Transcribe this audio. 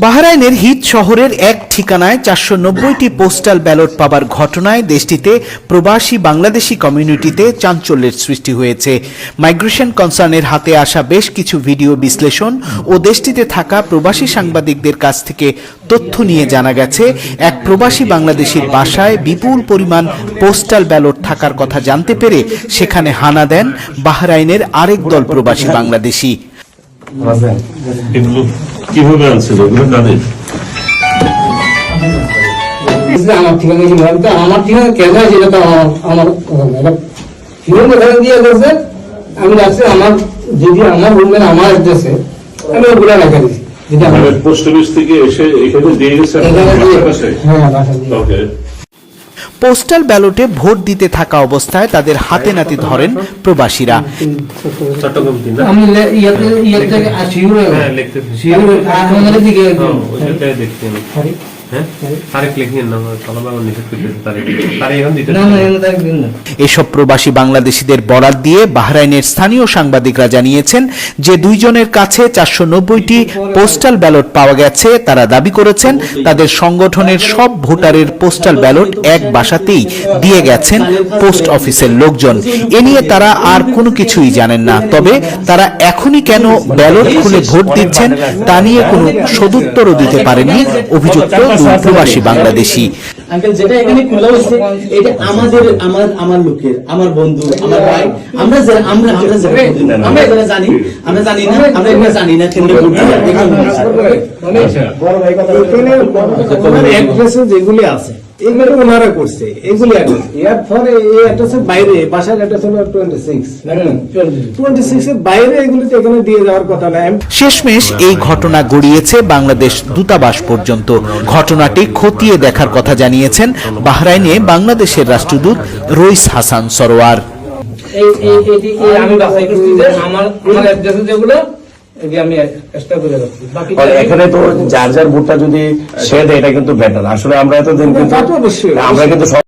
বাহরাইনের Heath শহরের এক ঠিকানায় 490টি পোস্টাল ব্যালট পাবার ঘটনায় দেশটিতে প্রবাসী বাংলাদেশি কমিউনিটিতে চাঞ্চল্যের সৃষ্টি হয়েছে। মাইগ্রেশন কনসার্নের হাতে আসা বেশ কিছু ভিডিও বিশ্লেষণ ও দেশটিতে থাকা প্রবাসী সাংবাদিকদের কাছ থেকে তথ্য নিয়ে জানা গেছে, এক প্রবাসী বাংলাদেশির বাসায় বিপুল পরিমাণ পোস্টাল ব্যালট থাকার কথা জানতে পেরে সেখানে হানা দেন বাহরাইনের আরেক দল প্রবাসী বাংলাদেশি। কিভাবে আনছিল আমার ঠিকানা কেন সেটা তো আমার দিয়ে গেছে। আমি রাখছি আমার যদি আমার রুমের আমার অ্যাড্রেসে আমি ওগুলো রেখে দিচ্ছি। পোস্ট অফিস থেকে এসে এখানে দিয়ে গেছে। পোস্টাল ব্যালটে ভোট দিতে থাকা অবস্থায় তাদের হাতে নাতে ধরেন প্রবাসীরা। আমি এসব প্রবাসী বাংলাদেশিদের বরাত দিয়ে বাহরাইনের স্থানীয় সাংবাদিকরা জানিয়েছেন যে দুইজনের কাছে 490টি পোস্টাল ব্যালট পাওয়া গেছে। তারা দাবি করেছেন তাদের সংগঠনের সব ভোটারের পোস্টাল ব্যালট এক বাসাতেই দিয়ে গেছেন পোস্ট অফিসের লোকজন। এ নিয়ে তারা আর কোনো কিছুই জানেন না। তবে তারা এখনই কেন ব্যালট খুলে ভোট দিচ্ছেন তা নিয়ে কোনো সদুত্তরও দিতে পারেননি অভিযুক্ত প্রবাসী বাংলাদেশি। আঙ্কেল যেটা এখানে খোলা হচ্ছে এটা আমাদের আমার লোকের, আমার বন্ধু, আমার ভাই, আমরা জানি না, আমরা এগুলো জানি না কেন যেগুলি আছে এগুলো ওনারা করছে, এগুলি এর ফলে এই অ্যাড্রেসের বাইরে বাসার অ্যাড্রেস হলো 26 এর বাইরে এগুলিতে এখানে দিয়ে যাওয়ার কথা না। শেষমেশ এই ঘটনা গড়িয়েছে বাংলাদেশ দূতাবাস পর্যন্ত। ঘটনাটি খতিয়ে দেখার কথা জানিয়েছেন বাহরাইনে বাংলাদেশের রাষ্ট্রদূত রইস হাসান সরোয়ার। আমি বাসায় করছি যে আমার অ্যাড্রেসে যেগুলো আমি চেষ্টা করে রাখছি। এখানে তো যার যার ভোটটা যদি সে দেয় এটা কিন্তু বেটার। আসলে আমরা এতদিন কিন্তু